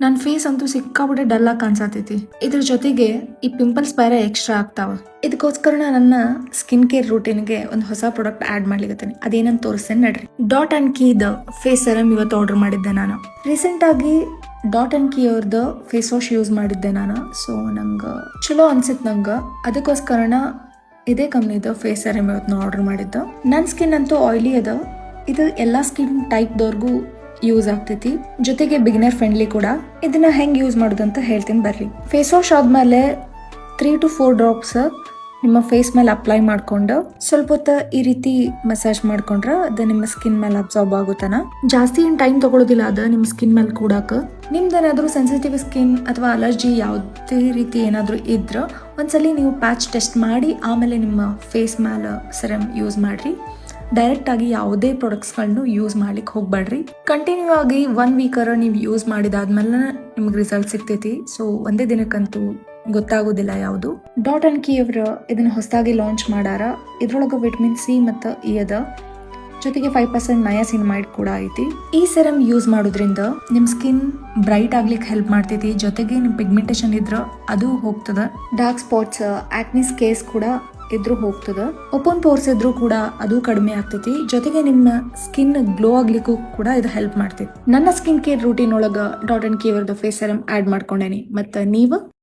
ನನ್ನ ಫೇಸ್ ಅಂತೂ ಸಿಕ್ಕಾಬಿಟ್ಟೆ ಡಲ್ ಆಗಿ ಕಾಣಿಸತೈತಿ. ಇದ್ರ ಜೊತೆಗೆ ಈ ಪಿಂಪಲ್ಸ್ ಬೇರೆ ಎಕ್ಸ್ಟ್ರಾ ಆಗ್ತಾವ. ಇದಕ್ಕೋಸ್ಕರ ನನ್ನ ಸ್ಕಿನ್ ಕೇರ್ ರೂಟೀನ್ಗೆ ಒಂದು ಹೊಸ ಪ್ರಾಡಕ್ಟ್ ಆಡ್ ಮಾಡ್ಲಿಕ್ಕೆ ಅದೇನಂತ ತೋರಿಸ್ತೇನೆ ನಡ್ರಿ. ಡಾಟ್ ಅಂಡ್ ಕೀದ ಫೇಸ್ ಸೆರಮ್ ಇವತ್ತು ಆರ್ಡರ್ ಮಾಡಿದ್ದೆ ನಾನು. ರೀಸೆಂಟ್ ಆಗಿ ಡಾಟ್ ಅಂಡ್ ಕೀ ಅವ್ರದ್ದು ಫೇಸ್ ವಾಶ್ ಯೂಸ್ ಮಾಡಿದ್ದೆ ನಾನು. ಸೊ ನಂಗೆ ಚಲೋ ಅನ್ಸಿತ್ತು ನಂಗೆ. ಅದಕ್ಕೋಸ್ಕರನ ಇದೇ ಕಂಪ್ನಿದು ಫೇಸ್ ಸೆರಮ್ ಇವತ್ತು ಆರ್ಡರ್ ಮಾಡಿದ್ದು. ನನ್ನ ಸ್ಕಿನ್ ಅಂತೂ ಆಯಿಲಿ ಅದ. ಇದು ಎಲ್ಲಾ ಸ್ಕಿನ್ ಟೈಪ್ದವ್ರಿಗೂ ಯೂಸ್ ಆಗ್ತೈತಿ. ಜೊತೆಗೆ ಬಿಗಿನರ್ ಫ್ರೆಂಡ್ಲಿ ಕೂಡ. ಇದನ್ನ ಹೆಂಗ್ ಯೂಸ್ ಮಾಡೋದಂತ ಹೇಳ್ತೀನಿ ಬರ್ರಿ. ಫೇಸ್ ವಾಶ್ ಆದ್ಮೇಲೆ 3 to 4 ಡ್ರಾಪ್ಸ್ ನಿಮ್ಮ ಫೇಸ್ ಮೇಲೆ ಅಪ್ಲೈ ಮಾಡ್ಕೊಂಡು ಸ್ವಲ್ಪ ಹೊತ್ತು ಈ ರೀತಿ ಮಸಾಜ್ ಮಾಡ್ಕೊಂಡ್ರ ಅದು ನಿಮ್ಮ ಸ್ಕಿನ್ ಮೇಲೆ ಅಬ್ಸಾರ್ಬ್ ಆಗುತ್ತಾನ. ಜಾಸ್ತಿ ಏನ್ ಟೈಮ್ ತಗೊಳ್ಳೋದಿಲ್ಲ ಅದ ನಿಮ್ಮ ಸ್ಕಿನ್ ಮೇಲೆ ಕೂಡಾಕ. ನಿಮ್ದೇನಾದ್ರೂ ಸೆನ್ಸಿಟಿವ್ ಸ್ಕಿನ್ ಅಥವಾ ಅಲರ್ಜಿ ಯಾವುದೇ ರೀತಿ ಏನಾದ್ರೂ ಇದ್ರ ಒಂದ್ಸಲಿ ನೀವು ಪ್ಯಾಚ್ ಟೆಸ್ಟ್ ಮಾಡಿ ಆಮೇಲೆ ನಿಮ್ಮ ಫೇಸ್ ಮೇಲೆ ಸೆರಮ್ ಯೂಸ್ ಮಾಡ್ರಿ. ಡೈರೆಕ್ಟ್ ಆಗಿ ಯಾವುದೇ ಪ್ರಾಡಕ್ಟ್ಸ್ಗಳನ್ನು ಯೂಸ್ ಮಾಡ್ಲಿಕ್ಕೆ ಹೋಗ್ಬೇಡ್ರಿ. ಕಂಟಿನ್ಯೂ ಆಗಿ 1 week ನೀವು ಯೂಸ್ ಮಾಡಿದಾದ್ಮೇಲೆ ನಿಮ್ಗೆ ರಿಸಲ್ಟ್ ಸಿಗ್ತೈತಿ. ಸೊ ಒಂದೇ ದಿನಕ್ಕಂತೂ ಗೊತ್ತಾಗೋದಿಲ್ಲ ಯಾವುದು. ಡಾಟ್ ಅಂಡ್ ಕೀ ಅವರು ಇದನ್ನ ಹೊಸದಾಗಿ ಲಾಂಚ್ ಮಾಡಾರ. ಇದ್ರೊಳಗೆ ವಿಟಮಿನ್ ಸಿ ಮತ್ತು ಇ ಅದ. ಜೊತೆಗೆ 5% ನಯಾಸಿನಮೈಡ್ ಕೂಡ ಐತಿ. ಈ ಸೆರಮ್ ಯೂಸ್ ಮಾಡೋದ್ರಿಂದ ನಿಮ್ ಸ್ಕಿನ್ ಬ್ರೈಟ್ ಆಗ್ಲಿಕ್ಕೆ ಹೆಲ್ಪ್ ಮಾಡ್ತೈತಿ. ಜೊತೆಗೆ ನಿಮ್ ಪಿಗ್ಮೆಂಟೇಷನ್ ಇದ್ರ ಅದು ಹೋಗ್ತದ. ಡಾರ್ಕ್ ಸ್ಪಾಟ್ಸ್, ಆಕ್ನಿ ಸ್ಕೇರ್ಸ್ ಕೂಡ ಇದ್ರೂ ಹೋಗ್ತದ. ಓಪನ್ ಪೋರ್ಸ್ ಇದ್ರೂ ಕೂಡ ಅದು ಕಡಿಮೆ ಆಗ್ತೈತಿ. ಜೊತೆಗೆ ನಿಮ್ಮ ಸ್ಕಿನ್ ಗ್ಲೋ ಆಗ್ಲಿಕ್ಕೂ ಕೂಡ ಇದು ಹೆಲ್ಪ್ ಮಾಡ್ತೈತಿ. ನನ್ನ ಸ್ಕಿನ್ ಕೇರ್ ರೂಟೀನ್ ಒಳಗ ಡಾಟ್ ಅಂಡ್ ಕೀ ಅವರ್ದು ಫೇಸ್ ಸೆರಮ್ ಆಡ್ ಮಾಡ್ಕೊಂಡೇನಿ. ಮತ್ತೆ ನೀವು